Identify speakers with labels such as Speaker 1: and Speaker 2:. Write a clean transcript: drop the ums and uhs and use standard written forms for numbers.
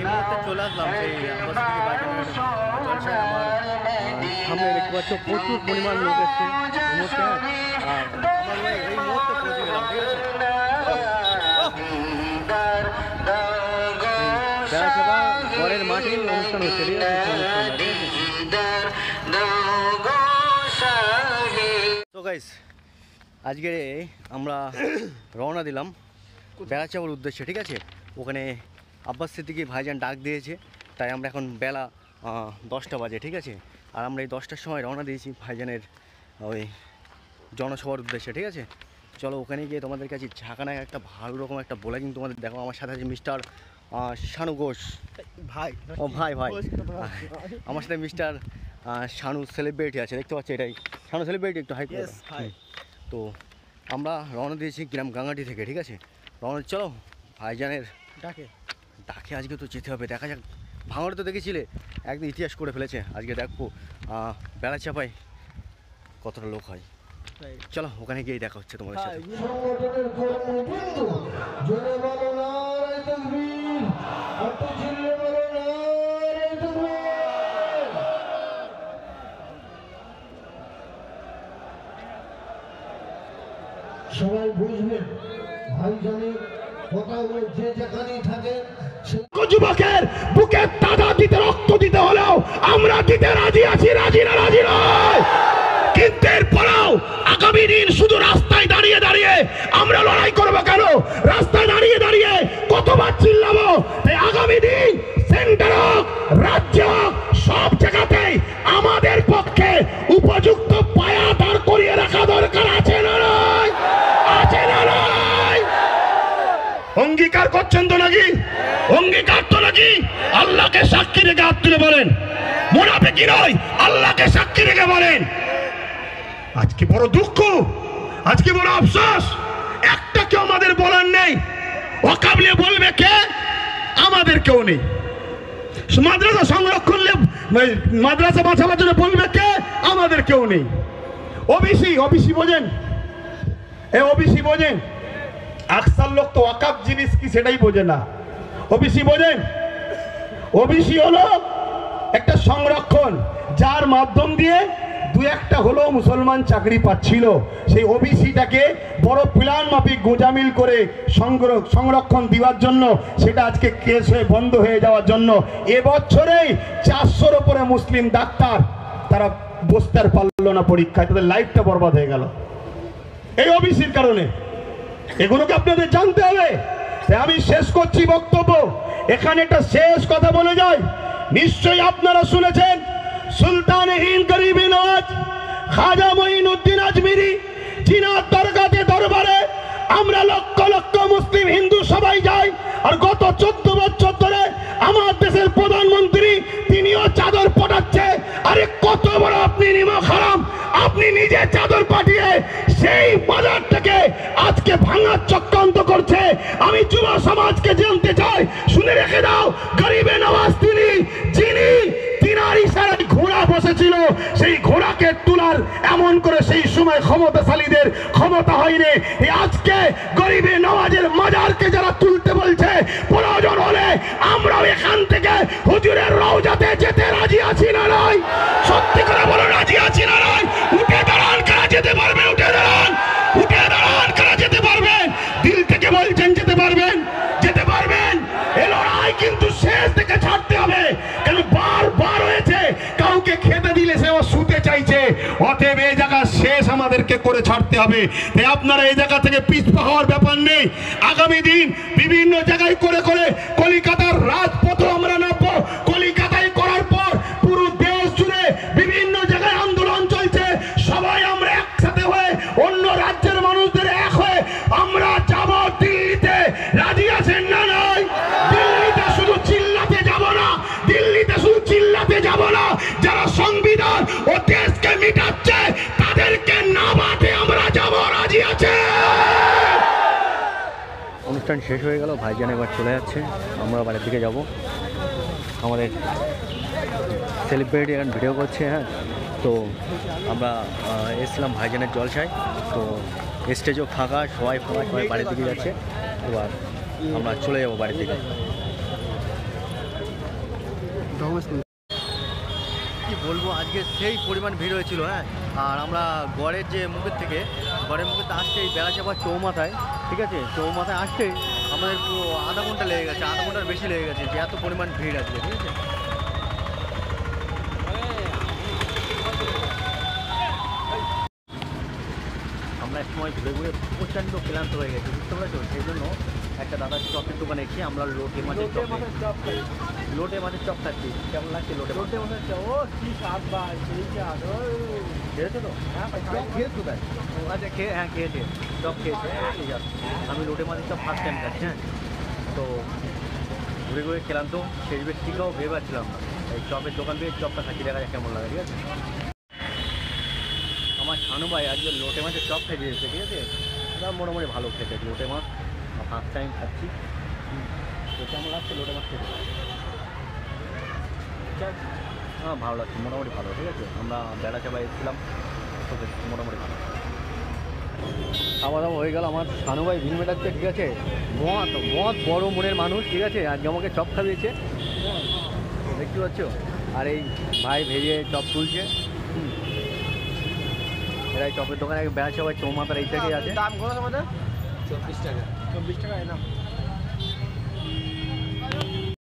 Speaker 1: মুহূর্তে চলে আসলাম সেই আব্বাসিদ্দিকী ভাইজানের জলসায়। আমার সামনে দেখতে পাচ্ছ প্রচুর পরিমাণ লোক এসছে এই মুহূর্তে। আর আমরা এই মুহূর্তে পৌঁছে গেলাম, ঠিক আছে। বেড়াচাপা ঘরের মাঠে অনুষ্ঠান হচ্ছে, ঠিক আছে। তো গাইস, আজকে আমরা রওনা দিলাম বেড়াচাপার উদ্দেশ্যে, ঠিক আছে। ওখানে আব্বাস সিদ্দিকী ভাইজান ডাক দিয়েছে, তাই আমরা এখন বেলা 10টা বাজে, ঠিক আছে। আর আমরা এই 10টার সময় রওনা দিয়েছি ভাইজানের ওই জনসভার উদ্দেশ্যে, ঠিক আছে। চলো ওখানে গিয়ে তোমাদের কাছে ঝাঁকানায় একটা ভালো রকম একটা বোলিং তোমাদের দেখো। আমার সাথে আছে মিস্টার শানু ঘোষ ভাই। ও ভাই ভাই, আমার সাথে মিস্টার শানু সেলিব্রিটি আছে, দেখতে পাচ্ছি। এটাই শানু সেলিব্রিটি, একটু হাই। তো আমরা রওনা দিয়েছি গ্রাম গাঙ্গাটি থেকে, ঠিক আছে। রওনা, চলো ভাইজানের ডাকে আজকে তো যেতে হবে। দেখা যাক, ভাঙড়ে তো দেখেছিলে একদম ইতিহাস করে ফেলেছে। আজকে দেখবো বেড়াচাপায় কতটা লোক হয়। চলো ওখানে গিয়ে দেখা হচ্ছে তোমাদের সাথে।
Speaker 2: সবাই বুঝবেন ভাইজানের কথা, যে যেখানেই থাকেন
Speaker 3: যুবকের বুকে তাজা দিতে, রক্ত দিতে হলেও আমরা দিতে রাজি আছি, রাজি না রাজি নয়। কিন্তু এরপরেও আগামী দিন শুধু রাস্তায় দাঁড়িয়ে দাঁড়িয়ে আমরা লড়াই করবো কেন? রাস্তায় দাঁড়িয়ে দাঁড়িয়ে কতবার চিল্লাবো? তাই আগামী দিন সেন্টার হোক, রাজ্য হোক, সব জায়গাতেই আমাদের পক্ষে উপযুক্ত পায়া দাঁড় করিয়ে রাখা দরকার আছে না নয়? আছে না নয়? অঙ্গীকার করছেন তো নাকি? অঙ্গীকার তো নাকি? আল্লাহকে সাক্ষী রেখে হাত তুলে বলেন, মুনাফিকি নয়, আল্লাহকে সাক্ষী রেখে বলেন। আজকে বড় দুঃখ, আজকে বড় আফসোস, একটা কেউ আমাদের বলার নেই। ওয়াকাবলে বলবে কে? আমাদের কেউ নেই। মাদ্রাসা সংরক্ষণ, মাদ্রাসা বাঁচাবার জন্য বলবে কে? আমাদের কেউ নেই। ওবিসি, ওবিসি বোঝেন? এ ওবিসি বোঝেন? আকসার লোক তো ওয়াকাব জিনিস কি সেটাই বোঝে না। ওবিসি বোঝেন? ওবিসি হলো একটা সংরক্ষণ, যার মাধ্যম দিয়ে দু একটা হলেও মুসলমান চাকরি পাচ্ছিল। সেই ওবিসিটাকে বড় প্ল্যান মাফিক গোজামিল করে সংরক্ষণ দেওয়ার জন্য সেটা আজকে কেস হয়ে বন্ধ হয়ে যাওয়ার জন্য এবছরেই 400-র উপরে মুসলিম ডাক্তার তারা বসতে আর পারল না পরীক্ষায়, তাদের লাইফটা বরবাদ হয়ে গেল এই ওবিসির কারণে। এগুলোকে আপনাদের জানতে হবে। আমি শেষ করছি বক্তব্য, এখানে একটা শেষ কথা বলে যাই। নিশ্চয়ই আপনারা শুনেছেন সুলতান হিন্দ গরিব নওয়াজ খাজা মঈনুদ্দিন আজমিরি, জিনার দরগাতে দরবারে আমরা লক্ষ লক্ষ মুসলিম হিন্দু সবাই যাই। আর গত 14 বছর ধরে আমার দেশের প্রধানমন্ত্রী তিনিও চাদর পাঠাচ্ছে। আরে কত বড় আপনি নিমক হারাম, আপনি নিজে চাদর পাঠিয়ে সেই বাজারটাকে আজকে ভাঙার চক্রান্ত করছে। আমি যুব সমাজকে জানতে চাই, শুনে রেখে দাও, গরিবে নওয়াজ তিনি, যিনি তিনার ইশারায় ঘোড়া বসেছিল, সেই ঘোড়াকে তোলার এমন করে সেই সময় ক্ষমতাশালীদের ক্ষমতা হয়নি। আজকে গরিবে নওয়াজের মাজারকে যারা তুলতে বলছে, প্রয়োজন হলে আমরাও এখান থেকে হুজুরের রওজাতে যেতে রাজি আছি না নয়? সত্যি করে বলো, রাজি আছি না নয়? উঠে দাঁড়ান, কারা যেতে পারবেন? উঠে দাঁড়ান, উঠে দাঁড়ান, কারা যেতে পারবেন? দিল থেকে বলছেন যেতে পারবেন? যেতে পারবেন? এ লড়াই কিন্তু শেষ থেকে ছাড়তে হবে, কেন বারবার হয়েছে কাউকে খেতে দিলে সে শুতে চাইছে। অতএব এই জায়গা শেষ আমাদেরকে করে ছাড়তে হবে। তাই আপনারা এই জায়গা থেকে পিছপা হওয়ার ব্যাপার নেই। আগামী দিন বিভিন্ন জায়গায় করে করে কলিকাতার রাজপথ আমরা নামবো। কলিকাতায় করার পর পুরো দেশ জুড়ে বিভিন্ন জায়গায় আন্দোলন চলছে। সবাই আমরা একসাথে হয়ে অন্য রাজ্যের মানুষদের এক হয়ে আমরা যাব দিল্লিতে। রাজি আছেন না নয়? দিল্লিতে শুধু চিল্লাতে যাব না, দিল্লিতে শুধু চিল্লাতে যাব না, যারা সংবিধান ও দেশকে মিটাচ্ছে তাদেরকে নামাতে আমরা যাব। রাজি আছে?
Speaker 1: অনুষ্ঠান শেষ হয়ে গেল, ভাইজান এবার চলে যাচ্ছে, আমরা বাড়ির দিকে যাব। আমাদের সেলিব্রিটি এখন ভিডিও করছে। হ্যাঁ, তো আমরা এসেছিলাম ভাইজানের জলসায়, তো স্টেজও ফাঁকা, সবাই ফাঁকা, সবাই বাড়ির দিকে যাচ্ছে। এবার আমরা চলে যাব বাড়ির দিকে। কি বলবো, আজকে সেই পরিমাণ ভিড় হয়েছিল। হ্যাঁ, আর আমরা গড়ের যে মুখের থেকে আসতেই বেড়াচাপা চৌমাথায়, ঠিক আছে, চৌমাথায় আসতেই আমাদের পুরো আধা ঘন্টা লেগে গেছে, আধা ঘন্টার বেশি লেগে গেছে, যে এত পরিমাণ ভিড় আজকে, ঠিক আছে। আমরা এক সময় ঘুরে ঘুরে প্রচণ্ড ক্লান্ত হয়ে গেছি, বুঝতে পেরেছো। সেই জন্য একটা দাদার চপের দোকানে এসে আমরা লোটে মাছের চপ খাচ্ছি। কেমন লাগছে লোটে মাছের চপ? ও কি স্বাদ ভাই, সেই স্বাদ। খেয়েছো তো? হ্যাঁ খেয়েছো তাই? আচ্ছা খেয়েছে, চপ খেয়েছে। ঠিক আছে, আমি লোটে মাছের চপ ফার্স্ট টাইম খাচ্ছি। হ্যাঁ, তো ঘুরে ঘুরে ক্লান্ত, শেষ বেশ টিকাও ভেবে পাচ্ছিলাম না। এই চপের দোকান থেকে চপটা খাচ্ছি, দেখা যাক কেমন লাগে, ঠিক আছে। আমার শানু ভাই আজকে লোটে মাছের চপ খেয়ে দিয়েছে, ঠিক আছে। ওটা মোটামুটি ভালো খেতে, লোটে মাছ ফার্স্ট টাইম খাচ্ছি। তো কেমন লাগছে লোটে মাছ খেতে? হ্যাঁ ভালো লাগছে, মোটামুটি ভালো, ঠিক আছে। আমরা বেড়াচাপায় এসেছিলাম, তো বেশ মোটামুটি ভালো। খাওয়া দাওয়া হয়ে গেল, আমার শানু ভাই ভিড় মেটাচ্ছে, ঠিক আছে। মদ বড় মনের মানুষ, ঠিক আছে। আজকে আমাকে চপ খাইয়েছে, দেখতে পাচ্ছ। আর এই ভাই ভেজে চপ তুলছে। এরা এই চপের দোকানে বেড়াচাপায় চৌমাথার এই সাইডে আছে।
Speaker 4: দাম কত আমাদের? 24 টাকা। 24 টাকা না।